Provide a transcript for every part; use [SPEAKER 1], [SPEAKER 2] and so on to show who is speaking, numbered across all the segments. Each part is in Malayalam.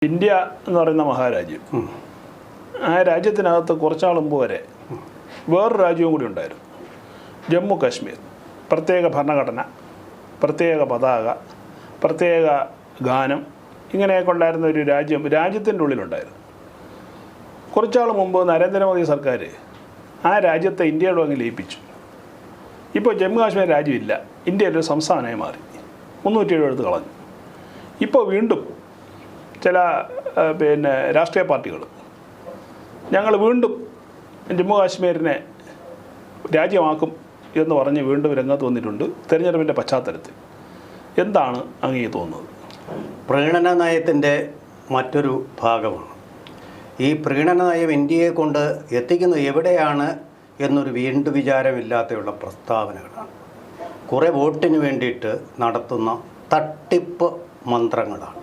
[SPEAKER 1] ഇന്ത്യ എന്ന് പറയുന്ന മഹാരാജ്യം, ആ രാജ്യത്തിനകത്ത് കുറച്ചാൾ മുമ്പ് വരെ വേറൊരു രാജ്യവും കൂടി ഉണ്ടായിരുന്നു. ജമ്മു കാശ്മീർ, പ്രത്യേക ഭരണഘടന, പ്രത്യേക പതാക, പ്രത്യേക ഗാനം, ഇങ്ങനെയൊക്കെ ഉണ്ടായിരുന്ന ഒരു രാജ്യത്തിൻ്റെ ഉള്ളിലുണ്ടായിരുന്നു. കുറച്ചാൾ മുമ്പ് നരേന്ദ്രമോദി സർക്കാർ ആ രാജ്യത്തെ ഇന്ത്യയോട് അങ്ങ് ലയിപ്പിച്ചു. ഇപ്പോൾ ജമ്മു കാശ്മീർ രാജ്യമില്ല, ഇന്ത്യയിലൊരു സംസ്ഥാനമായി മാറി, 307 എടുത്ത് കളഞ്ഞു. ഇപ്പോൾ വീണ്ടും ചില രാഷ്ട്രീയ പാർട്ടികൾ ഞങ്ങൾ വീണ്ടും ജമ്മു കാശ്മീരിനെ രാജ്യമാക്കും എന്ന് പറഞ്ഞ് വീണ്ടും രംഗത്ത് വന്നിട്ടുണ്ട്. തെരഞ്ഞെടുപ്പിൻ്റെ പശ്ചാത്തലത്തിൽ എന്താണ് അങ്ങേ തോന്നുന്നത്?
[SPEAKER 2] പ്രീണന നയത്തിൻ്റെ മറ്റൊരു ഭാഗമാണ്. ഈ പ്രീണന നയം ഇന്ത്യയെ കൊണ്ട് എത്തിക്കുന്നത് എവിടെയാണ് എന്നൊരു വീണ്ടും വിചാരമില്ലാതെയുള്ള പ്രസ്താവനകളാണ്. കുറേ വോട്ടിന് വേണ്ടിയിട്ട് നടത്തുന്ന തട്ടിപ്പ് മന്ത്രങ്ങളാണ്.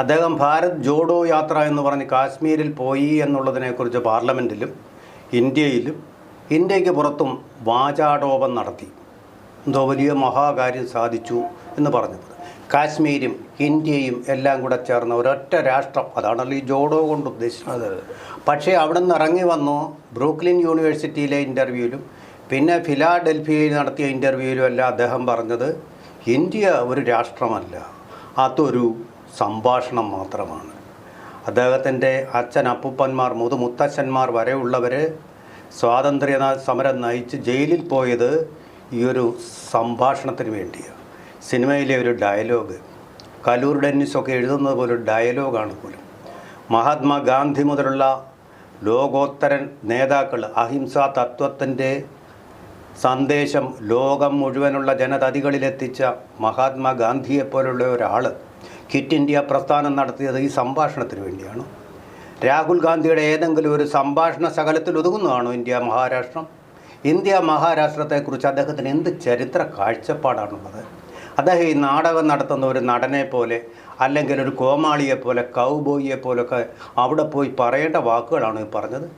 [SPEAKER 2] അദ്ദേഹം ഭാരത് ജോഡോ യാത്ര എന്ന് പറഞ്ഞ് കാശ്മീരിൽ പോയി എന്നുള്ളതിനെക്കുറിച്ച് പാർലമെൻറ്റിലും ഇന്ത്യക്ക് പുറത്തും വാചാടോപം നടത്തി. എന്തോ വലിയ മഹാകാര്യം സാധിച്ചു എന്ന് പറഞ്ഞത്. കാശ്മീരും ഇന്ത്യയും എല്ലാം കൂടെ ചേർന്ന ഒരൊറ്റ രാഷ്ട്രം, അതാണല്ലോ ഈ ജോഡോ കൊണ്ട് ഉദ്ദേശിച്ചത്. പക്ഷേ അവിടെ നിന്ന് ഇറങ്ങി വന്നു ബ്രൂക്ലിൻ യൂണിവേഴ്സിറ്റിയിലെ ഇൻ്റർവ്യൂവിലും പിന്നെ ഫിലാഡൽഫിയയിൽ നടത്തിയ ഇൻ്റർവ്യൂവിലും എല്ലാം അദ്ദേഹം പറഞ്ഞത് ഇന്ത്യ ഒരു രാഷ്ട്രമല്ല, അതൊരു സംഭാഷണം മാത്രമാണ്. അദ്ദേഹത്തിൻ്റെ അച്ഛൻ, അപ്പൂപ്പന്മാർ, മുത്തശ്ശന്മാർ വരെയുള്ളവർ സ്വാതന്ത്ര്യ സമരം നയിച്ച് ജയിലിൽ പോയത് ഈ ഒരു സംഭാഷണത്തിന് വേണ്ടിയാണ്. സിനിമയിലെ ഒരു ഡയലോഗ്, കലൂർ ഡെന്നിസൊക്കെ എഴുതുന്നത് പോലെ ഒരു ഡയലോഗാണ് പോലും. മഹാത്മാഗാന്ധി മുതലുള്ള ലോകോത്തരൻ നേതാക്കൾ അഹിംസാ തത്വത്തിൻ്റെ സന്ദേശം ലോകം മുഴുവനുള്ള ജനതതികളിലെത്തിച്ച മഹാത്മാഗാന്ധിയെപ്പോലുള്ള ഒരാൾ ക്വിറ്റ് ഇന്ത്യ പ്രസ്ഥാനം നടത്തിയത് ഈ സംഭാഷണത്തിന് വേണ്ടിയാണ്. രാഹുൽ ഗാന്ധിയുടെ ഏതെങ്കിലും ഒരു സംഭാഷണ ശകലത്തിൽ ഒതുങ്ങുന്നതാണോ ഇന്ത്യ മഹാരാഷ്ട്രം? ഇന്ത്യ മഹാരാഷ്ട്രത്തെക്കുറിച്ച് അദ്ദേഹത്തിന് എന്ത് ചരിത്ര കാഴ്ചപ്പാടാണുള്ളത്? അദ്ദേഹം ഈ നാടകം നടത്തുന്ന ഒരു നടനെ പോലെ അല്ലെങ്കിൽ ഒരു കോമാളിയെപ്പോലെ കൗബോയിയെ പോലൊക്കെ അവിടെ പോയി പറയേണ്ട വാക്കുകളാണ് ഈ പറഞ്ഞത്.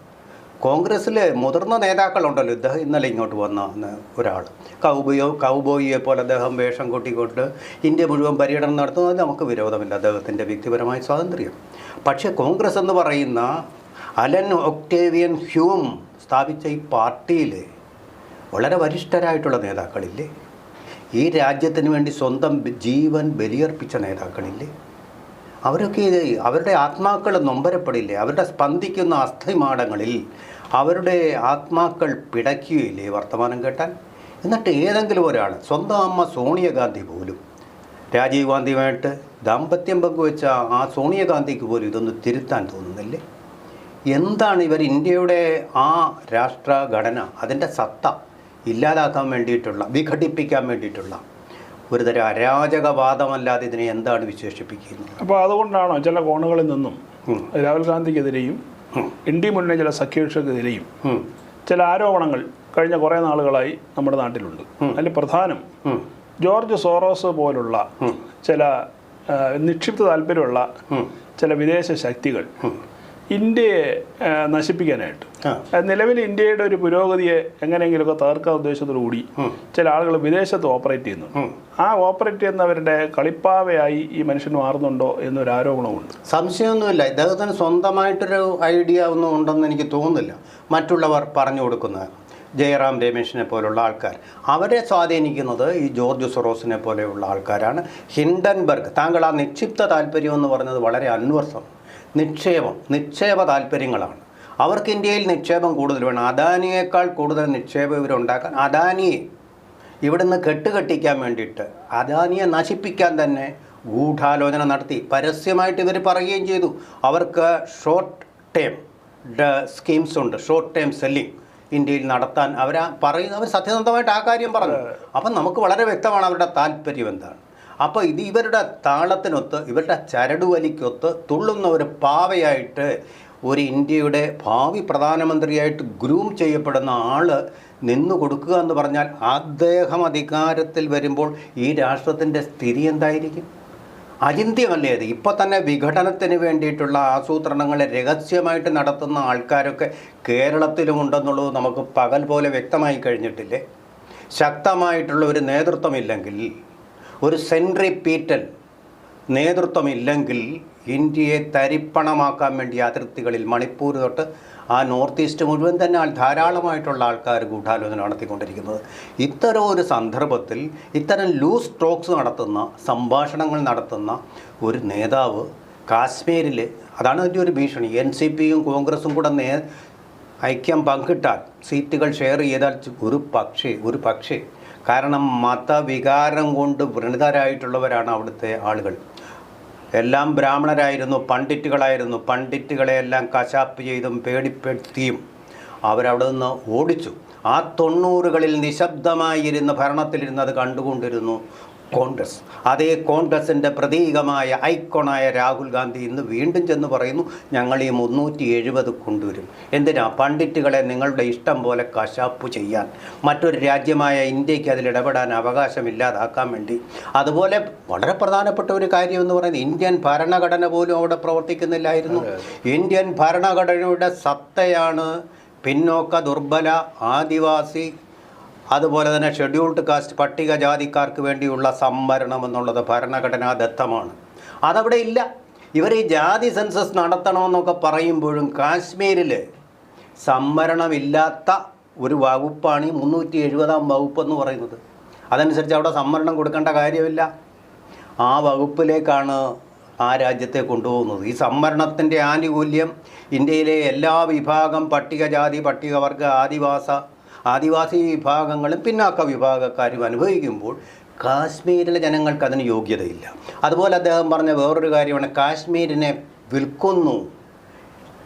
[SPEAKER 2] കോൺഗ്രസ്സിലെ മുതിർന്ന നേതാക്കളുണ്ടല്ലോ, ഇദ്ദേഹം ഇന്നലെ ഇങ്ങോട്ട് വന്ന ഒരാൾ കൗബോയിയെ പോലെ അദ്ദേഹം വേഷം കൊട്ടിക്കൊണ്ട് ഇന്ത്യ മുഴുവൻ പര്യടനം നടത്തുന്നത് നമുക്ക് വിരോധമില്ല, അദ്ദേഹത്തിൻ്റെ വ്യക്തിപരമായ സ്വാതന്ത്ര്യം. പക്ഷേ കോൺഗ്രസ് എന്ന് പറയുന്ന അലൻ ഒക്ടേവിയൻ ഹ്യൂം സ്ഥാപിച്ച ഈ പാർട്ടിയിൽ വളരെ വരിഷ്ഠരായിട്ടുള്ള നേതാക്കളില്ലേ? ഈ രാജ്യത്തിന് വേണ്ടി സ്വന്തം ജീവൻ ബലിയർപ്പിച്ച നേതാക്കളില്ലേ? അവരൊക്കെ അവരുടെ ആത്മാക്കൾ നൊമ്പരപ്പെടില്ലേ? അവരുടെ സ്പന്ദിക്കുന്ന അസ്ഥിമാടങ്ങളിൽ അവരുടെ ആത്മാക്കൾ പിടയ്ക്കുകയില്ലേ വർത്തമാനം കേട്ടാൽ? എന്നിട്ട് ഏതെങ്കിലും ഒരാൾ, സ്വന്തം അമ്മ സോണിയാഗാന്ധി പോലും രാജീവ് ഗാന്ധിയുമായിട്ട് ദാമ്പത്യം പങ്കുവെച്ച ആ സോണിയാഗാന്ധിക്ക് പോലും ഇതൊന്ന് തിരുത്താൻ തോന്നുന്നില്ലേ? എന്താണ് ഇവർ ഇന്ത്യയുടെ ആ രാഷ്ട്രഘടന, അതിൻ്റെ സത്ത ഇല്ലാതാക്കാൻ വേണ്ടിയിട്ടുള്ള, വിഘടിപ്പിക്കാൻ വേണ്ടിയിട്ടുള്ള ഒരുതരം അരാജകവാദമല്ലാതെ ഇതിനെ എന്താണ് വിശേഷിപ്പിക്കുന്നത്?
[SPEAKER 1] അപ്പോൾ അതുകൊണ്ടാണോ ചില കോണുകളിൽ നിന്നും രാഹുൽ ഗാന്ധിക്കെതിരെയും ഇന്ത്യ മുന്നേ ചില സഖ്യകക്ഷിക്കെതിരെയും ചില ആരോപണങ്ങൾ കഴിഞ്ഞ കുറേ നാളുകളായി നമ്മുടെ നാട്ടിലുണ്ട്? അതിൽ പ്രധാനം ജോർജ് സോറോസ് പോലുള്ള ചില നിക്ഷിപ്ത താല്പര്യമുള്ള ചില വിദേശ ശക്തികൾ ഇന്ത്യയെ നശിപ്പിക്കാനായിട്ട്, നിലവിൽ ഇന്ത്യയുടെ ഒരു പുരോഗതിയെ എങ്ങനെയെങ്കിലുമൊക്കെ തകർക്കാൻ ഉദ്ദേശത്തോടുകൂടി ചില ആളുകൾ വിദേശത്ത് ഓപ്പറേറ്റ് ചെയ്യുന്നുണ്ട്. ആ ഓപ്പറേറ്റ് ചെയ്യുന്നവരുടെ കളിപ്പാവയായി ഈ മനുഷ്യൻ മാറുന്നുണ്ടോ എന്നൊരു ആരോപണമുണ്ട്.
[SPEAKER 2] സംശയമൊന്നുമില്ല, ഇദ്ദേഹത്തിന് സ്വന്തമായിട്ടൊരു ഐഡിയ ഒന്നും ഉണ്ടെന്ന് എനിക്ക് തോന്നുന്നില്ല. മറ്റുള്ളവർ പറഞ്ഞു കൊടുക്കുന്നത്, ജയറാം രമേശിനെ പോലുള്ള ആൾക്കാർ, അവരെ സ്വാധീനിക്കുന്നത് ഈ ജോർജ് സൊറോസിനെ പോലെയുള്ള ആൾക്കാരാണ്. ഹിൻഡൻബർഗ്, താങ്കൾ ആ നിക്ഷിപ്ത താല്പര്യം എന്ന് പറഞ്ഞത് വളരെ അന്വർത്ഥം. നിക്ഷേപ താല്പര്യങ്ങളാണ് അവർക്ക്. ഇന്ത്യയിൽ നിക്ഷേപം കൂടുതൽ വേണം. അദാനിയേക്കാൾ കൂടുതൽ നിക്ഷേപം ഇവരുണ്ടാക്കാൻ, അദാനിയെ ഇവിടുന്ന് കെട്ടുകെട്ടിക്കാൻ വേണ്ടിയിട്ട്, അദാനിയെ നശിപ്പിക്കാൻ തന്നെ ഗൂഢാലോചന നടത്തി. പരസ്യമായിട്ട് ഇവർ പറയുകയും ചെയ്തു അവർക്ക് ഷോർട്ട് ടേം സ്കീംസ് ഉണ്ട്, ഷോർട്ട് ടേം സെല്ലിംഗ് ഇന്ത്യയിൽ നടത്താൻ അവർ സത്യസന്ധമായിട്ട് ആ കാര്യം പറഞ്ഞു. അപ്പം നമുക്ക് വളരെ വ്യക്തമാണ് അവരുടെ താല്പര്യം എന്താണ്. അപ്പോൾ ഇത് ഇവരുടെ താളത്തിനൊത്ത്, ഇവരുടെ ചരടുവലിക്കൊത്ത് തുള്ളുന്ന ഒരു പാവയായിട്ട്, ഒരു ഇന്ത്യയുടെ ഭാവി പ്രധാനമന്ത്രിയായിട്ട് ഗ്രൂം ചെയ്യപ്പെടുന്ന ആൾ നിന്നു കൊടുക്കുക എന്ന് പറഞ്ഞാൽ, അദ്ദേഹം അധികാരത്തിൽ വരുമ്പോൾ ഈ രാഷ്ട്രത്തിൻ്റെ സ്ഥിതി എന്തായിരിക്കും? അചിന്ത്യമല്ലേ അത്? ഇപ്പോൾ തന്നെ വിഘടനത്തിന് വേണ്ടിയിട്ടുള്ള ആസൂത്രണങ്ങളെ രഹസ്യമായിട്ട് നടത്തുന്ന ആൾക്കാരൊക്കെ കേരളത്തിലുമുണ്ടെന്നുള്ളത് നമുക്ക് പകൽ പോലെ വ്യക്തമായി കഴിഞ്ഞിട്ടില്ലേ? ശക്തമായിട്ടുള്ള ഒരു നേതൃത്വമില്ലെങ്കിൽ, ഒരു സെൻട്രിപീറ്റൽ നേതൃത്വമില്ലെങ്കിൽ ഇന്ത്യയെ തരിപ്പണമാക്കാൻ വേണ്ടി അതിർത്തികളിൽ മണിപ്പൂർ തൊട്ട് ആ നോർത്ത് ഈസ്റ്റ് മുഴുവൻ തന്നെ ധാരാളമായിട്ടുള്ള ആൾക്കാർ ഗൂഢാലോചന നടത്തിക്കൊണ്ടിരിക്കുന്നത്. ഇത്തരം ഒരു സന്ദർഭത്തിൽ ഇത്തരം ലൂസ് ടോക്സ് നടത്തുന്ന, സംഭാഷണങ്ങൾ നടത്തുന്ന ഒരു നേതാവ് കാശ്മീരിൽ, അതാണ് അതിൻ്റെ ഒരു ഭീഷണി. NCPയും കോൺഗ്രസും കൂടെ ഐക്യം പങ്കിട്ടാൽ, സീറ്റുകൾ ഷെയർ ചെയ്താൽ ഒരു പക്ഷേ കാരണം മതവികാരം കൊണ്ട് വ്രണതരായിട്ടുള്ളവരാണ് അവിടുത്തെ ആളുകൾ. എല്ലാം ബ്രാഹ്മണരായിരുന്നു, പണ്ഡിറ്റുകളായിരുന്നു. പണ്ഡിറ്റുകളെയെല്ലാം കശാപ്പ് ചെയ്തും പേടിപ്പെടുത്തിയും അവരവിടെ നിന്ന് ഓടിച്ചു. ആ 90കളിൽ നിശബ്ദമായിരുന്ന ഭരണത്തിലിരുന്ന് അത് കണ്ടുകൊണ്ടിരുന്നു കോൺഗ്രസ്. അതേ കോൺഗ്രസിൻ്റെ പ്രതീകമായ ഐക്കോണായ രാഹുൽ ഗാന്ധി ഇന്ന് വീണ്ടും ചെന്ന് പറയുന്നു, ഞങ്ങൾ ഈ 370 കൊണ്ടുവരും. എന്തിനാ? പണ്ഡിറ്റുകളെ നിങ്ങളുടെ ഇഷ്ടം പോലെ കശാപ്പ് ചെയ്യാൻ, മറ്റൊരു രാജ്യമായ ഇന്ത്യക്ക് അതിൽ ഇടപെടാൻ അവകാശമില്ലാതാക്കാൻ വേണ്ടി. അതുപോലെ വളരെ പ്രധാനപ്പെട്ട ഒരു കാര്യം എന്ന് പറയുന്നത്, ഇന്ത്യൻ ഭരണഘടന പോലും അവിടെ പ്രവർത്തിക്കുന്നില്ലായിരുന്നു. ഇന്ത്യൻ ഭരണഘടനയുടെ സത്തയാണ് പിന്നോക്ക, ദുർബല, ആദിവാസി, അതുപോലെ തന്നെ ഷെഡ്യൂൾഡ് കാസ്റ്റ്, പട്ടികജാതിക്കാർക്ക് വേണ്ടിയുള്ള സംവരണം എന്നുള്ളത് ഭരണഘടനാദത്തമാണ്. അതവിടെ ഇല്ല. ഇവർ ഈ ജാതി സെൻസസ് നടത്തണമെന്നൊക്കെ പറയുമ്പോഴും കാശ്മീരിൽ സംവരണമില്ലാത്ത ഒരു വകുപ്പാണ് ഈ 370-ാം വകുപ്പ് എന്ന് പറയുന്നത്. അതനുസരിച്ച് അവിടെ സംവരണം കൊടുക്കേണ്ട കാര്യമില്ല. ആ വകുപ്പിലേക്കാണ് ആ രാജ്യത്തെ കൊണ്ടുപോകുന്നത്. ഈ സംവരണത്തിൻ്റെ ആനുകൂല്യം ഇന്ത്യയിലെ എല്ലാ വിഭാഗം, പട്ടികജാതി, പട്ടികവർഗ, ആദിവാസി വിഭാഗങ്ങളും പിന്നാക്ക വിഭാഗക്കാരും അനുഭവിക്കുമ്പോൾ കാശ്മീരിലെ ജനങ്ങൾക്ക് അതിന് യോഗ്യതയില്ല. അതുപോലെ അദ്ദേഹം പറഞ്ഞ വേറൊരു കാര്യമാണ്, കാശ്മീരിനെ വിൽക്കുന്നു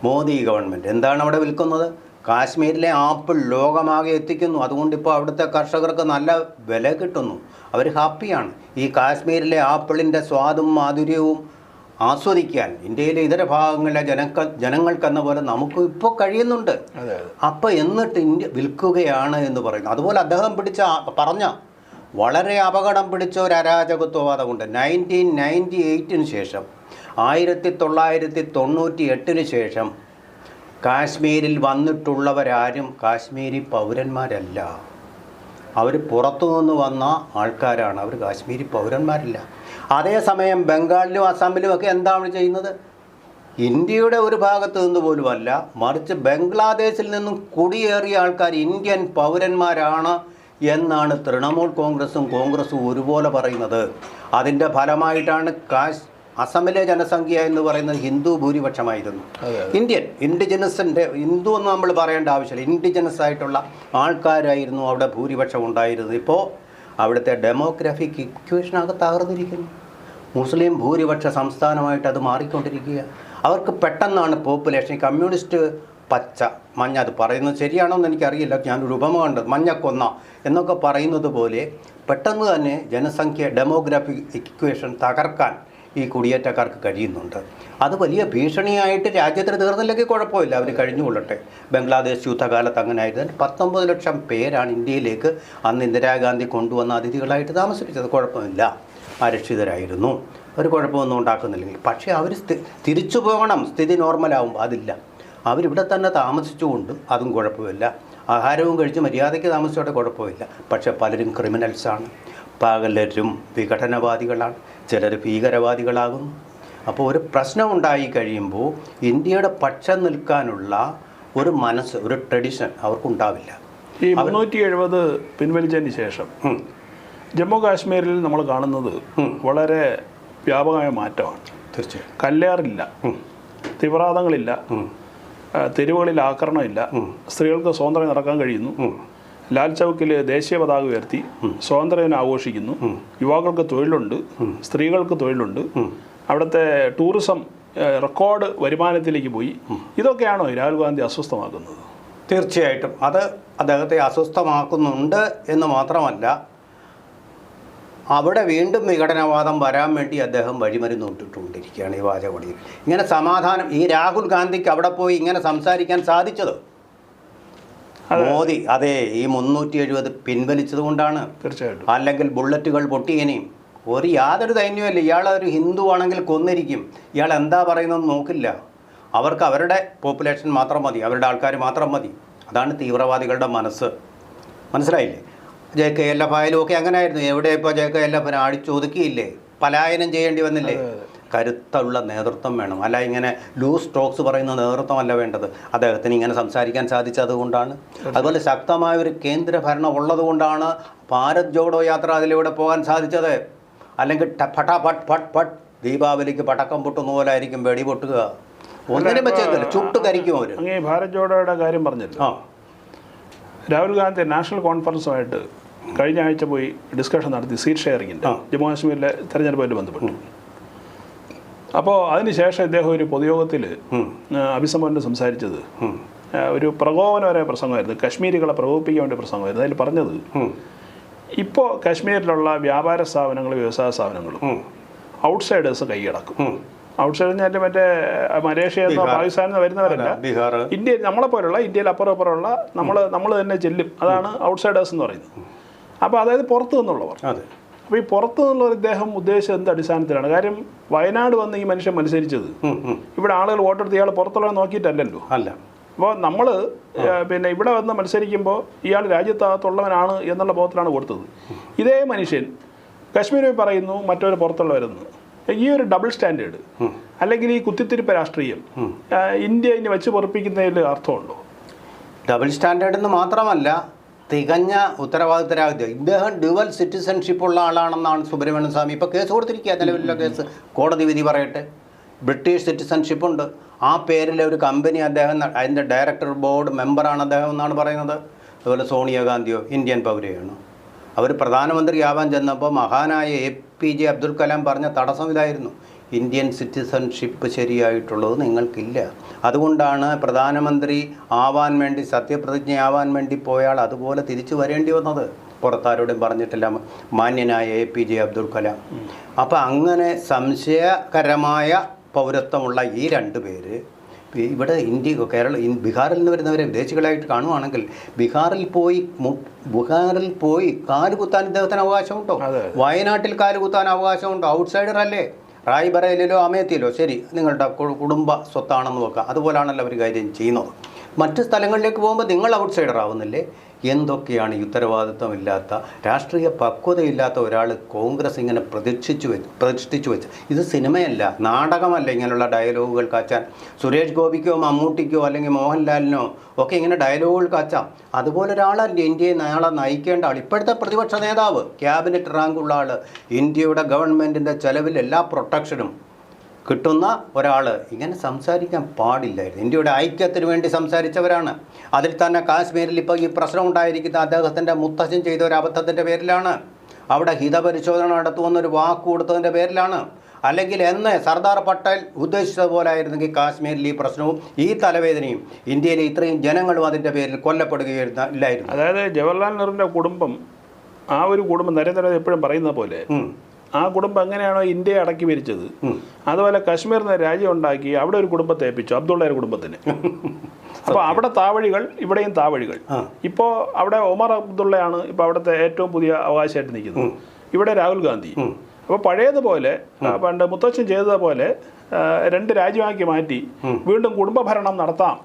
[SPEAKER 2] മോദി ഗവൺമെൻറ്. എന്താണ് അവിടെ വിൽക്കുന്നത്? കാശ്മീരിലെ ആപ്പിൾ ലോകമാകെ എത്തിക്കുന്നു. അതുകൊണ്ട് ഇപ്പോൾ അവിടുത്തെ കർഷകർക്ക് നല്ല വില കിട്ടുന്നു, അവർ ഹാപ്പിയാണ്. ഈ കാശ്മീരിലെ ആപ്പിളിൻ്റെ സ്വാദും മാധുര്യവും ആസ്വദിക്കാൻ ഇന്ത്യയിലെ ഇതര ഭാഗങ്ങളിലെ ജനങ്ങൾക്കെന്ന പോലെ നമുക്ക് ഇപ്പോൾ കഴിയുന്നുണ്ട്. അപ്പോൾ എന്നിട്ട് ഇന്ത്യ വിൽക്കുകയാണ് എന്ന് പറയുന്നു. അതുപോലെ അദ്ദേഹം പറഞ്ഞ വളരെ അപകടം പിടിച്ച ഒരു അരാജകത്വവാദമുണ്ട്. 1998 ശേഷം, 1998 ശേഷം കാശ്മീരിൽ വന്നിട്ടുള്ളവരാരും കാശ്മീരി പൗരന്മാരല്ല. അവർ പുറത്തുനിന്ന് വന്ന ആൾക്കാരാണ്, അവർ കാശ്മീരി പൗരന്മാരില്ല. അതേസമയം ബംഗാളിലും അസാമിലും ഒക്കെ എന്താണ് ചെയ്യുന്നത്? ഇന്ത്യയുടെ ഒരു ഭാഗത്ത് നിന്ന് പോലുമല്ല, മറിച്ച് ബംഗ്ലാദേശിൽ നിന്നും കുടിയേറിയ ആൾക്കാർ ഇന്ത്യൻ പൗരന്മാരാണ് എന്നാണ് തൃണമൂൽ കോൺഗ്രസും ഒരുപോലെ പറയുന്നത്. അതിൻ്റെ ഫലമായിട്ടാണ് അസമിലെ ജനസംഖ്യ എന്ന് പറയുന്നത് ഹിന്ദു ഭൂരിപക്ഷമായിരുന്നു. ഇൻഡിജിനസിൻ്റെ ഹിന്ദു എന്ന് നമ്മൾ പറയേണ്ട ആവശ്യമില്ല, ഇൻഡിജിനസ് ആയിട്ടുള്ള ആൾക്കാരായിരുന്നു അവിടെ ഭൂരിപക്ഷം ഉണ്ടായിരുന്നത്. ഇപ്പോൾ അവിടുത്തെ ഡെമോഗ്രാഫിക് ഇക്വേഷനൊക്കെ തകർന്നിരിക്കുന്നു. മുസ്ലിം ഭൂരിപക്ഷ സംസ്ഥാനമായിട്ട് അത് മാറിക്കൊണ്ടിരിക്കുക. അവർക്ക് പെട്ടെന്നാണ് പോപ്പുലേഷൻ, കമ്മ്യൂണിസ്റ്റ് പച്ച മഞ്ഞ, അത് പറയുന്നത് ശരിയാണോ എന്ന് എനിക്കറിയില്ല, ഞാനൊരു ഉപമ കണ്ടത്, മഞ്ഞക്കൊന്ന എന്നൊക്കെ പറയുന്നത് പോലെ പെട്ടെന്ന് തന്നെ ജനസംഖ്യ ഡെമോഗ്രാഫിക് ഇക്വേഷൻ തകർക്കാൻ ഈ കുടിയേറ്റക്കാർക്ക് കഴിയുന്നുണ്ട്. അത് വലിയ ഭീഷണിയായിട്ട് രാജ്യത്തിന് തീർന്നില്ലെങ്കിൽ കുഴപ്പമില്ല, അവർ കഴിഞ്ഞുകൊള്ളട്ടെ. ബംഗ്ലാദേശ് യുദ്ധകാലത്ത് അങ്ങനെ ആയിരുന്നു. 19 ലക്ഷം പേരാണ് ഇന്ത്യയിലേക്ക് അന്ന് ഇന്ദിരാഗാന്ധി കൊണ്ടുവന്ന അതിഥികളായിട്ട് താമസിപ്പിച്ചത്. കുഴപ്പമില്ല, അരക്ഷിതരായിരുന്നു, ഒരു കുഴപ്പമൊന്നും ഉണ്ടാക്കുന്നില്ലെങ്കിൽ. പക്ഷേ അവർ തിരിച്ചു പോകണം, സ്ഥിതി നോർമലാവുമ്പോൾ. അതില്ല, അവരിവിടെ തന്നെ താമസിച്ചുകൊണ്ട് അതും കുഴപ്പമില്ല. ആഹാരവും കഴിച്ച് മര്യാദയ്ക്ക് താമസിച്ചോടെ കുഴപ്പമില്ല. പക്ഷേ പലരും ക്രിമിനൽസാണ്, പലരും വിഘടനവാദികളാണ്, ചിലർ ഭീകരവാദികളാകുന്നു. അപ്പോൾ ഒരു പ്രശ്നമുണ്ടായി കഴിയുമ്പോൾ ഇന്ത്യയുടെ പക്ഷം നിൽക്കാനുള്ള ഒരു മനസ്സ്, ഒരു ട്രഡീഷൻ അവർക്കുണ്ടാവില്ല.
[SPEAKER 1] ഈ 370 പിൻവലിച്ചതിന് ശേഷം ജമ്മു കാശ്മീരിൽ നമ്മൾ കാണുന്നത് വളരെ വ്യാപകമായ മാറ്റമാണ്.
[SPEAKER 2] തീർച്ചയായും
[SPEAKER 1] കല്ലേറില്ല, തീവ്രവാദങ്ങളില്ല, തെരുവുകളിൽ ആക്രമണമില്ല, സ്ത്രീകൾക്ക് സ്വാതന്ത്ര്യം നടക്കാൻ കഴിയുന്നു, ലാൽ ചൗക്കിൽ ദേശീയ പതാക ഉയർത്തി സ്വാതന്ത്ര്യം ആഘോഷിക്കുന്നു, യുവാക്കൾക്ക് തൊഴിലുണ്ട്, സ്ത്രീകൾക്ക് തൊഴിലുണ്ട്, അവിടുത്തെ ടൂറിസം റെക്കോർഡ് വരുമാനത്തിലേക്ക് പോയി. ഇതൊക്കെയാണോ രാഹുൽ ഗാന്ധി അസ്വസ്ഥമാക്കുന്നത്?
[SPEAKER 2] തീർച്ചയായിട്ടും അത് അദ്ദേഹത്തെ അസ്വസ്ഥമാക്കുന്നുണ്ട് എന്ന് മാത്രമല്ല, അവിടെ വീണ്ടും വിഘടനവാദം വരാൻ വേണ്ടി അദ്ദേഹം വഴിമരുന്ന് ഇട്ടിട്ടുകൊണ്ടിരിക്കുകയാണ് ഈ വാചകോടിയിൽ. ഇങ്ങനെ സമാധാനം, ഈ രാഹുൽ ഗാന്ധിക്ക് അവിടെ പോയി ഇങ്ങനെ സംസാരിക്കാൻ സാധിച്ചത് മോദി അതെ ഈ 370 പിൻവലിച്ചത് കൊണ്ടാണ്.
[SPEAKER 1] തീർച്ചയായിട്ടും.
[SPEAKER 2] അല്ലെങ്കിൽ ബുള്ളറ്റുകൾ പൊട്ടിയനെയും യാതൊരു ദൈന്യമില്ല. ഇയാളൊരു ഹിന്ദു ആണെങ്കിൽ കൊന്നിരിക്കും. ഇയാൾ എന്താ പറയുന്നതെന്ന് നോക്കില്ല. അവർക്ക് അവരുടെ പോപ്പുലേഷൻ മാത്രം മതി, അവരുടെ ആൾക്കാർ മാത്രം മതി. അതാണ് തീവ്രവാദികളുടെ മനസ്സ്. മനസ്സിലായില്ലേ? JKLF ആയാലും ഒക്കെ അങ്ങനെ ആയിരുന്നു. എവിടെ ഇപ്പോൾ JKLF അടിച്ചൊതുക്കിയില്ലേ? പലായനം ചെയ്യേണ്ടി വന്നില്ലേ? കരുത്തുള്ള നേതൃത്വം വേണം. അല്ല ഇങ്ങനെ ലൂസ് സ്ട്രോക്സ് പറയുന്ന നേതൃത്വമല്ല വേണ്ടത്. അദ്ദേഹത്തിന് ഇങ്ങനെ സംസാരിക്കാൻ സാധിച്ചത് കൊണ്ടാണ്. അതുപോലെ ശക്തമായ ഒരു കേന്ദ്ര ഭരണം ഉള്ളത് കൊണ്ടാണ് ഭാരത് ജോഡോ യാത്ര അതിലൂടെ പോകാൻ സാധിച്ചത്. അല്ലെങ്കിൽ ഫട്ടാ പട്ട് പട്ട് പട്ട് ദീപാവലിക്ക് പടക്കം പൊട്ടുന്ന പോലെ ആയിരിക്കും വെടി പൊട്ടുക. ഒന്നിനും വെച്ചേക്കില്ല, ചുട്ട് കരിക്കും അവർ.
[SPEAKER 1] അങ്ങ് ഭാരത് ജോഡോയുടെ കാര്യം പറഞ്ഞല്ലോ. രാഹുൽ ഗാന്ധി നാഷണൽ കോൺഫറൻസുമായിട്ട് കഴിഞ്ഞ ആഴ്ച പോയി ഡിസ്കഷൻ നടത്തി സീറ്റ് ഷെയറിങ്ങിൻ്റെ ജമ്മു കാശ്മീരിലെ തെരഞ്ഞെടുപ്പുമായിട്ട് ബന്ധപ്പെട്ടു. അപ്പോൾ അതിനുശേഷം ഇദ്ദേഹം ഒരു പൊതുയോഗത്തിൽ അഭിസംബോധന സംസാരിച്ചത് ഒരു പ്രകോപനപരമായ പ്രസംഗമായിരുന്നു. കശ്മീരികളെ പ്രകോപിപ്പിക്കാൻ വേണ്ടി പ്രസംഗമായിരുന്നു. അതിൽ പറഞ്ഞത് ഇപ്പോൾ കശ്മീരിലുള്ള വ്യാപാര സ്ഥാപനങ്ങളും വ്യവസായ സ്ഥാപനങ്ങളും ഔട്ട്സൈഡേഴ്സ് കൈയടക്കും. ഔട്ട്സൈഡ് പറഞ്ഞാൽ മറ്റേ മലേഷ്യയിൽ നിന്നോ പാകിസ്ഥാനിൽ നിന്ന് വരുന്നവരല്ല, ഇന്ത്യയിൽ നമ്മളെപ്പോലുള്ള ഇന്ത്യയിൽ അപ്പുറമുള്ള നമ്മൾ തന്നെ ചെല്ലും. അതാണ് ഔട്ട്സൈഡേഴ്സ് എന്ന് പറയുന്നത്. അപ്പോൾ അതായത് പുറത്തു നിന്നുള്ളവർ. അപ്പോൾ ഈ പുറത്തു നിന്നുള്ളവർ ഇദ്ദേഹം ഉദ്ദേശിച്ചത് എന്ത് അടിസ്ഥാനത്തിലാണ്? കാര്യം വയനാട് വന്ന് ഈ മനുഷ്യൻ മത്സരിച്ചത് ഇവിടെ ആളുകൾ വോട്ടെടുത്ത് ഇയാൾ പുറത്തുള്ളവരെ നോക്കിയിട്ടല്ലല്ലോ.
[SPEAKER 2] അല്ല.
[SPEAKER 1] അപ്പോൾ നമ്മൾ പിന്നെ ഇവിടെ വന്ന് മത്സരിക്കുമ്പോൾ ഇയാൾ രാജ്യത്തകത്തുള്ളവനാണ് എന്നുള്ള ബോധത്തിലാണ് കൊടുത്തത്. ഇതേ മനുഷ്യൻ കശ്മീരിൽ പറയുന്നു മറ്റൊരു പുറത്തുള്ളവരെന്ന്. ഈ ഒരു ഡബിൾ സ്റ്റാൻഡേർഡ് അല്ലെങ്കിൽ ഈ കുത്തിത്തിരിപ്പ് രാഷ്ട്രീയം ഇന്ത്യ ഇനി വെച്ച് പൊറപ്പിക്കുന്നതിൽ അർത്ഥമുണ്ടോ?
[SPEAKER 2] ഡബിൾ സ്റ്റാൻഡേർഡ് എന്ന് മാത്രമല്ല, തികഞ്ഞ ഉത്തരവാദിത്തരാഹിത്യം. ഇദ്ദേഹം ഡ്യുവൽ സിറ്റിസൺഷിപ്പ് ഉള്ള ആളാണെന്നാണ് സുബ്രഹ്മണ്യൻ സ്വാമി ഇപ്പോൾ കേസ് കൊടുത്തിരിക്കുക. നിലവിലുള്ള കേസ് കോടതി വിധി പറയട്ടെ. ബ്രിട്ടീഷ് സിറ്റിസൺഷിപ്പ് ഉണ്ട്. ആ പേരിലെ ഒരു കമ്പനി അദ്ദേഹം അതിൻ്റെ ഡയറക്ടർ ബോർഡ് മെമ്പറാണ് അദ്ദേഹം എന്നാണ് പറയുന്നത്. അതുപോലെ സോണിയാഗാന്ധിയോ ഇന്ത്യൻ പൗരയാണ്. അവർ പ്രധാനമന്ത്രിയാവാൻ ചെന്നപ്പോൾ മഹാനായ APJ അബ്ദുൽ കലാം പറഞ്ഞ തടസ്സം ഇതായിരുന്നു: ഇന്ത്യൻ സിറ്റിസൺഷിപ്പ് ശരിയായിട്ടുള്ളത് നിങ്ങൾക്കില്ല. അതുകൊണ്ടാണ് പ്രധാനമന്ത്രി ആവാൻ വേണ്ടി സത്യപ്രതിജ്ഞയാവാൻ വേണ്ടി പോയാൽ അതുപോലെ തിരിച്ചു വരേണ്ടി വന്നത്. പുറത്താരോടും പറഞ്ഞിട്ടില്ല മാന്യനായ APJ അബ്ദുൽ കലാം. അപ്പോൾ അങ്ങനെ സംശയകരമായ പൗരത്വമുള്ള ഈ രണ്ട് പേര് ഇവിടെ ബീഹാറിൽ നിന്ന് വരുന്നവരെ വിദേശികളായിട്ട് കാണുവാണെങ്കിൽ ബീഹാറിൽ പോയി കാലുകുത്താൻ ഇദ്ദേഹത്തിന് അവകാശമുണ്ടോ? വയനാട്ടിൽ കാലുകുത്താൻ അവകാശമുണ്ടോ? ഔട്ട്സൈഡർ അല്ലേ? റായ്ബറയിലോ അമേത്തിയിലോ ശരി, നിങ്ങളുടെ കുടുംബ സ്വത്താണെന്ന് വെക്കാം. അതുപോലാണല്ലോ അവർ കാര്യം ചെയ്യുന്നത്. മറ്റ് സ്ഥലങ്ങളിലേക്ക് പോകുമ്പോൾ നിങ്ങൾ ഔട്ട്സൈഡർ ആവുന്നില്ലേ? എന്തൊക്കെയാണ് ഈ ഉത്തരവാദിത്വമില്ലാത്ത, രാഷ്ട്രീയ പക്വതയില്ലാത്ത ഒരാൾ കോൺഗ്രസ് ഇങ്ങനെ പ്രതിഷ്ഠിച്ചു വെച്ച്. ഇത് സിനിമയല്ല, നാടകമല്ല ഇങ്ങനെയുള്ള ഡയലോഗുകൾ കാച്ചാൻ. സുരേഷ് ഗോപിക്കോ മമ്മൂട്ടിക്കോ അല്ലെങ്കിൽ മോഹൻലാലിനോ ഒക്കെ ഇങ്ങനെ ഡയലോഗുകൾ കാച്ചാം. അതുപോലെ ഒരാളല്ല ഇന്ത്യയെ നാളെ നയിക്കേണ്ട ആൾ. ഇപ്പോഴത്തെ പ്രതിപക്ഷ നേതാവ്, ക്യാബിനറ്റ് റാങ്കുള്ള ആൾ, ഇന്ത്യയുടെ ഗവൺമെൻറ്റിൻ്റെ ചെലവിൽ എല്ലാ പ്രൊട്ടക്ഷനും കിട്ടുന്ന ഒരാൾ ഇങ്ങനെ സംസാരിക്കാൻ പാടില്ലായിരുന്നു. ഇന്ത്യയുടെ ഐക്യത്തിന് വേണ്ടി സംസാരിച്ചവരാണ്. അതിൽ തന്നെ കാശ്മീരിൽ ഇപ്പോൾ ഈ പ്രശ്നം ഉണ്ടായിരിക്കുന്ന അദ്ദേഹത്തിൻ്റെ മുത്തച്ഛൻ ചെയ്ത ഒരു അബദ്ധത്തിൻ്റെ പേരിലാണ്. അവിടെ ഹിതപരിശോധന നടത്തുമെന്നൊരു വാക്ക് കൊടുത്തതിൻ്റെ പേരിലാണ്. അല്ലെങ്കിൽ എന്ന് സർദാർ പട്ടേൽ ഉദ്ദേശിച്ചതുപോലെ ആയിരുന്നെങ്കിൽ കാശ്മീരിൽ ഈ പ്രശ്നവും ഈ തലവേദനയും ഇന്ത്യയിലെ ഇത്രയും ജനങ്ങളും അതിൻ്റെ പേരിൽ കൊല്ലപ്പെടുകയില്ലായിരുന്നു.
[SPEAKER 1] അതായത് ജവഹർലാൽ നെഹ്റുവിൻ്റെ കുടുംബം, ആ ഒരു കുടുംബം നരേന്ദ്രമോദി എപ്പോഴും പറയുന്ന പോലെ ആ കുടുംബം എങ്ങനെയാണോ ഇന്ത്യയെ അടക്കി ഭരിച്ചത്, അതുപോലെ കശ്മീർ എന്ന രാജ്യം ഉണ്ടാക്കി അവിടെ ഒരു കുടുംബത്തെ ഏൽപ്പിച്ചു, അബ്ദുള്ളയുടെ കുടുംബത്തിന്. അപ്പോൾ അവിടെ താവഴികൾ, ഇവിടെയും താവഴികൾ. ഇപ്പോൾ അവിടെ ഒമർ അബ്ദുള്ളയാണ് ഇപ്പോൾ അവിടുത്തെ ഏറ്റവും പുതിയ അവകാശമായിട്ട് നിൽക്കുന്നത്. ഇവിടെ രാഹുൽ ഗാന്ധി. അപ്പോൾ പഴയതുപോലെ പണ്ട് മുത്തച്ഛൻ ചെയ്തതുപോലെ രണ്ട് രാജ്യമാക്കി മാറ്റി വീണ്ടും കുടുംബഭരണം നടത്താം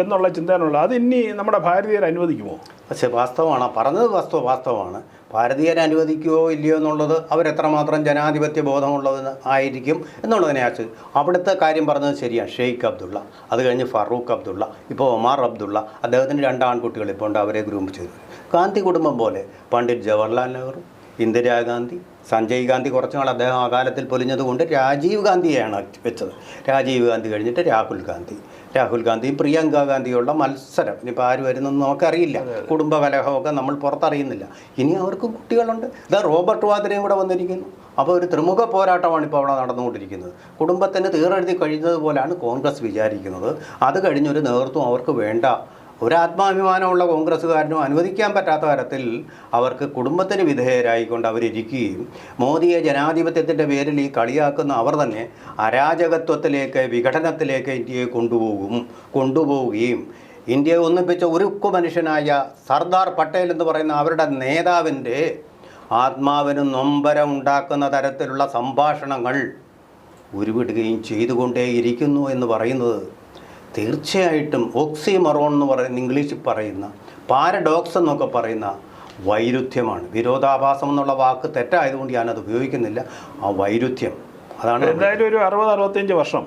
[SPEAKER 1] എന്നുള്ള ചിന്തയിലുള്ള അത് ഇനി നമ്മുടെ ഭാരതീയർ അനുവദിക്കുമോ?
[SPEAKER 2] പക്ഷേ വാസ്തവമാണ് പറഞ്ഞത്, വാസ്തവമാണ്. ഭാരതീയരെ അനുവദിക്കുകയോ ഇല്ലയോ എന്നുള്ളത് അവരെത്രമാത്രം ജനാധിപത്യ ബോധമുള്ളത് ആയിരിക്കും എന്നുള്ളതിനെ ആശ്രയിച്ച്. അവിടുത്തെ കാര്യം പറഞ്ഞത് ശരിയാണ്. ഷെയ്ഖ് അബ്ദുള്ള, അത് കഴിഞ്ഞ് ഫറൂഖ് അബ്ദുള്ള, ഇപ്പോൾ ഒമാർ അബ്ദുള്ള, അദ്ദേഹത്തിന് 2 ആൺകുട്ടികൾ ഇപ്പോൾ ഉണ്ട്, അവരെ ഗ്രൂപ്പ് ചെയ്തു. ഗാന്ധി കുടുംബം പോലെ പണ്ഡിറ്റ് ജവഹർലാൽ നെഹ്റു, ഇന്ദിരാഗാന്ധി, സഞ്ജയ് ഗാന്ധി കുറച്ചു നാൾ അദ്ദേഹം ആ കാലത്തിൽ പൊലിഞ്ഞതുകൊണ്ട് രാജീവ് ഗാന്ധിയെയാണ് വെച്ചത്. രാജീവ് ഗാന്ധി കഴിഞ്ഞിട്ട് രാഹുൽ ഗാന്ധിയും പ്രിയങ്ക ഗാന്ധിയുള്ള മത്സരം. ഇനിയിപ്പോൾ ആര് വരുന്നെന്ന് നമുക്കറിയില്ല. കുടുംബകലഹമൊക്കെ നമ്മൾ പുറത്തറിയുന്നില്ല. ഇനി അവർക്കും കുട്ടികളുണ്ട്. ഇതാ റോബർട്ട് വാദ്രയും കൂടെ വന്നിരിക്കുന്നു. അപ്പോൾ ഒരു ത്രിമുഖ പോരാട്ടമാണ് ഇപ്പോൾ അവിടെ നടന്നുകൊണ്ടിരിക്കുന്നത്. കുടുംബത്തിന് തീറെഴുതി കഴിഞ്ഞതുപോലെയാണ് കോൺഗ്രസ് വിചാരിക്കുന്നത്. അത് കഴിഞ്ഞൊരു നേതൃത്വം അവർക്ക് വേണ്ട. ഒരാത്മാഭിമാനമുള്ള കോൺഗ്രസ്സുകാരനും അനുവദിക്കാൻ പറ്റാത്ത തരത്തിൽ അവർക്ക് കുടുംബത്തിന് വിധേയരായിക്കൊണ്ട് അവരിയ്ക്കുകയും മോദിയെ ജനാധിപത്യത്തിൻ്റെ പേരിൽ ഈ കളിയാക്കുന്ന അവർ തന്നെ അരാജകത്വത്തിലേക്ക്, വിഘടനത്തിലേക്ക് ഇന്ത്യയെ കൊണ്ടുപോവുകയും ഇന്ത്യയെ ഒന്നിപ്പിച്ച ഉരുക്കു മനുഷ്യനായ സർദാർ പട്ടേൽ എന്ന് പറയുന്ന അവരുടെ നേതാവിൻ്റെ ആത്മാവിന് നൊമ്പരം ഉണ്ടാക്കുന്ന തരത്തിലുള്ള സംഭാഷണങ്ങൾ ഉരുവിടുകയും ചെയ്തുകൊണ്ടേയിരിക്കുന്നു എന്ന് പറയുന്നത് തീർച്ചയായിട്ടും ഓക്സിമറോൺ എന്ന് പറയുന്ന ഇംഗ്ലീഷിൽ പറയുന്ന, പാരഡോക്സ് എന്നൊക്കെ പറയുന്ന വൈരുദ്ധ്യമാണ്. വിരോധാഭാസം എന്നുള്ള വാക്ക് തെറ്റായതുകൊണ്ട് ഞാനത് ഉപയോഗിക്കുന്നില്ല. ആ വൈരുദ്ധ്യം അതാണ്.
[SPEAKER 1] എന്തായാലും ഒരു 60-65 വർഷം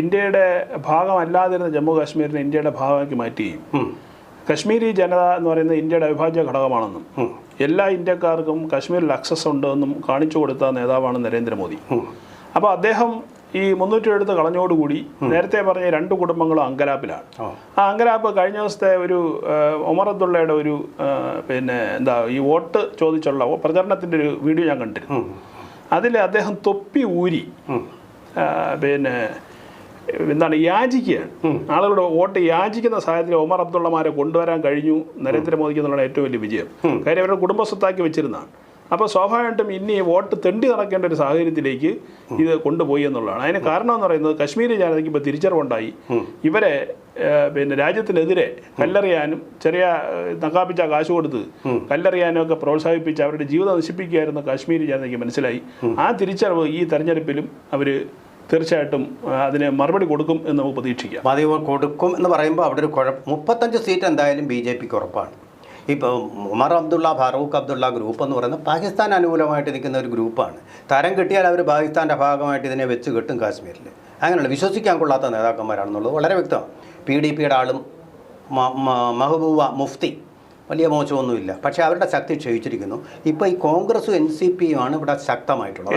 [SPEAKER 1] ഇന്ത്യയുടെ ഭാഗമല്ലാതിരുന്ന ജമ്മു കാശ്മീരിനെ ഇന്ത്യയുടെ ഭാഗമാക്കി മാറ്റുകയും കശ്മീരി ജനത എന്ന് പറയുന്നത് ഇന്ത്യയുടെ അവിഭാജ്യ ഘടകമാണെന്നും എല്ലാ ഇന്ത്യക്കാർക്കും കശ്മീരിൽ ആക്സസ് ഉണ്ടെന്നും കാണിച്ചു കൊടുത്ത നേതാവാണ് നരേന്ദ്രമോദി. അപ്പോൾ അദ്ദേഹം ഈ 300 കളഞ്ഞോടുകൂടി നേരത്തെ പറഞ്ഞ 2 കുടുംബങ്ങളും അങ്കലാപ്പിലാണ്. ആ അങ്കലാപ്പ് കഴിഞ്ഞ ദിവസത്തെ ഒരു ഒമർ അബ്ദുള്ളയുടെ ഒരു ഈ വോട്ട് ചോദിച്ചുള്ള പ്രചരണത്തിൻ്റെ ഒരു വീഡിയോ ഞാൻ കണ്ടിരുന്നു. അതിൽ അദ്ദേഹം തൊപ്പി ഊരി യാചിക്കുകയാണ്. ആളുകളുടെ വോട്ട് യാചിക്കുന്ന സാഹചര്യത്തിൽ ഒമർ അബ്ദുള്ളമാരെ കൊണ്ടുവരാൻ കഴിഞ്ഞു നരേന്ദ്രമോദിക്ക് എന്നുള്ളതാണ് ഏറ്റവും വലിയ വിജയം. കാര്യം അവരുടെ കുടുംബസ്വത്താക്കി വെച്ചിരുന്നതാണ്. അപ്പോൾ സ്വാഭാവികമായിട്ടും ഇനി വോട്ട് തെണ്ടി നടക്കേണ്ട ഒരു സാഹചര്യത്തിലേക്ക് ഇത് കൊണ്ടുപോയി എന്നുള്ളതാണ്. അതിന് കാരണം എന്ന് പറയുന്നത് കശ്മീരി ജനതയ്ക്ക് ഇപ്പോൾ തിരിച്ചറിവുണ്ടായി. ഇവരെ രാജ്യത്തിനെതിരെ കല്ലെറിയാനും ചെറിയ നക്കാപ്പിച്ച കാശ് കൊടുത്ത് കല്ലെറിയാനും ഒക്കെ പ്രോത്സാഹിപ്പിച്ച് അവരുടെ ജീവിതം നശിപ്പിക്കുകയായിരുന്നു കാശ്മീരി ജനതയ്ക്ക് മനസ്സിലായി. ആ തിരിച്ചറിവ് ഈ തെരഞ്ഞെടുപ്പിലും അവർ തീർച്ചയായിട്ടും അതിന് മറുപടി കൊടുക്കും എന്ന് നമുക്ക് പ്രതീക്ഷിക്കാം.
[SPEAKER 2] മതി കൊടുക്കും എന്ന് പറയുമ്പോൾ അവിടെ ഒരു 35 സീറ്റ് എന്തായാലും BJPക്ക് ഉറപ്പാണ്. ഇപ്പോൾ ഉമർ അബ്ദുള്ള, ഫാറൂഖ് അബ്ദുള്ള ഗ്രൂപ്പ് എന്ന് പറയുന്നത് പാകിസ്ഥാൻ അനുകൂലമായിട്ട് നിൽക്കുന്ന ഒരു ഗ്രൂപ്പാണ്. തരം കിട്ടിയാൽ അവർ പാകിസ്ഥാൻ്റെ ഭാഗമായിട്ട് ഇതിനെ വെച്ച് കെട്ടും കാശ്മീരിൽ. അങ്ങനെയുള്ള വിശ്വസിക്കാൻ കൊള്ളാത്ത നേതാക്കന്മാരാണെന്നുള്ളത് വളരെ വ്യക്തമാണ്. PDPയുടെ ആളും മെഹബൂബ മുഫ്തി വലിയ മോശമൊന്നുമില്ല, പക്ഷേ അവരുടെ ശക്തി ക്ഷയിച്ചിരിക്കുന്നു. ഇപ്പോൾ ഈ കോൺഗ്രസും NCPയുമാണ് ഇവിടെ ശക്തമായിട്ടുള്ളത്.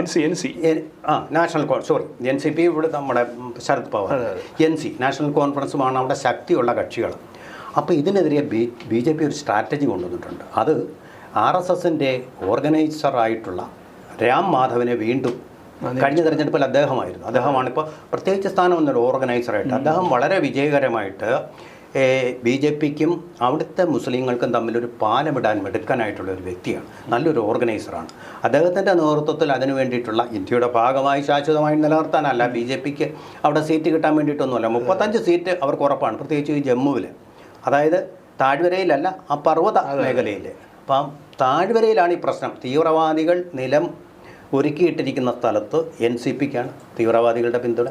[SPEAKER 2] NCP ഇവിടെ നമ്മുടെ ശരത് പവാർ, നാഷണൽ കോൺഫറൻസുമാണ് അവിടെ ശക്തിയുള്ള കക്ഷികൾ. അപ്പോൾ ഇതിനെതിരെ BJP ഒരു സ്ട്രാറ്റജി കൊണ്ടുവന്നിട്ടുണ്ട്. അത് RSSൻ്റെ ഓർഗനൈസറായിട്ടുള്ള രാം മാധവനെ വീണ്ടും കഴിഞ്ഞ തെരഞ്ഞെടുപ്പിൽ അദ്ദേഹമാണിപ്പോൾ പ്രത്യേകിച്ച് സ്ഥാനമൊന്നുമില്ല ഓർഗനൈസറായിട്ട്. അദ്ദേഹം വളരെ വിജയകരമായിട്ട് BJPക്കും അവിടുത്തെ മുസ്ലിങ്ങൾക്കും തമ്മിലൊരു പാലമിടാൻ മെടുക്കാനായിട്ടുള്ള ഒരു വ്യക്തിയാണ്. നല്ലൊരു ഓർഗനൈസറാണ്. അദ്ദേഹത്തിൻ്റെ നേതൃത്വത്തിൽ അതിനു വേണ്ടിയിട്ടുള്ള ഇന്ത്യയുടെ ഭാഗമായി ശാശ്വതമായി നിലനിർത്താനല്ല, BJPക്ക് അവിടെ സീറ്റ് കിട്ടാൻ വേണ്ടിയിട്ടൊന്നുമല്ല. 35 സീറ്റ് അവർക്ക് ഉറപ്പാണ്, പ്രത്യേകിച്ച് ഈ ജമ്മുവിൽ. അതായത് താഴ്വരയിലല്ല, ആ പർവ്വത മേഖലയിൽ. അപ്പം താഴ്വരയിലാണ് ഈ പ്രശ്നം. തീവ്രവാദികൾ നിലം ഒരുക്കിയിട്ടിരിക്കുന്ന സ്ഥലത്ത് NCPക്കാണ് തീവ്രവാദികളുടെ പിന്തുണ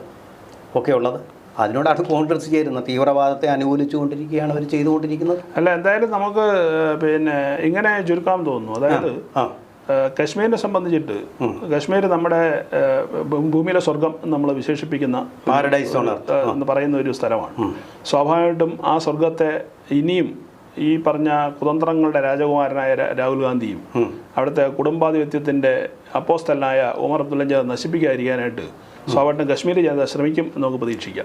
[SPEAKER 2] ഒക്കെ ഉള്ളത്. അതിനോടാണ് കോൺഗ്രസ് ചേരുന്നത്. തീവ്രവാദത്തെ അനുകൂലിച്ചുകൊണ്ടിരിക്കുകയാണ് അവർ ചെയ്തുകൊണ്ടിരിക്കുന്നത്.
[SPEAKER 1] അല്ല, എന്തായാലും നമുക്ക് ഇങ്ങനെ ചുരുക്കാൻ തോന്നുന്നു. അതായത് കശ്മീരിനെ സംബന്ധിച്ചിട്ട് കശ്മീർ നമ്മുടെ ഭൂമിയിലെ സ്വർഗം നമ്മൾ വിശേഷിപ്പിക്കുന്ന
[SPEAKER 2] പാരഡൈസ്
[SPEAKER 1] എന്ന് പറയുന്ന ഒരു സ്ഥലമാണ്. സ്വാഭാവികമായിട്ടും ആ സ്വർഗത്തെ ഇനിയും ഈ പറഞ്ഞ കുതന്ത്രങ്ങളുടെ രാജകുമാരനായ രാഹുൽ ഗാന്ധിയും അവിടുത്തെ കുടുംബാധിപത്യത്തിൻ്റെ അപ്പോസ്തലനായ ഉമർ അബ്ദുള്ള നശിപ്പിക്കാതിരിക്കാനായിട്ട് സ്വാഭാവികമായിട്ടും കശ്മീരി ജനത ശ്രമിക്കും എന്ന് നമുക്ക് പ്രതീക്ഷിക്കാം.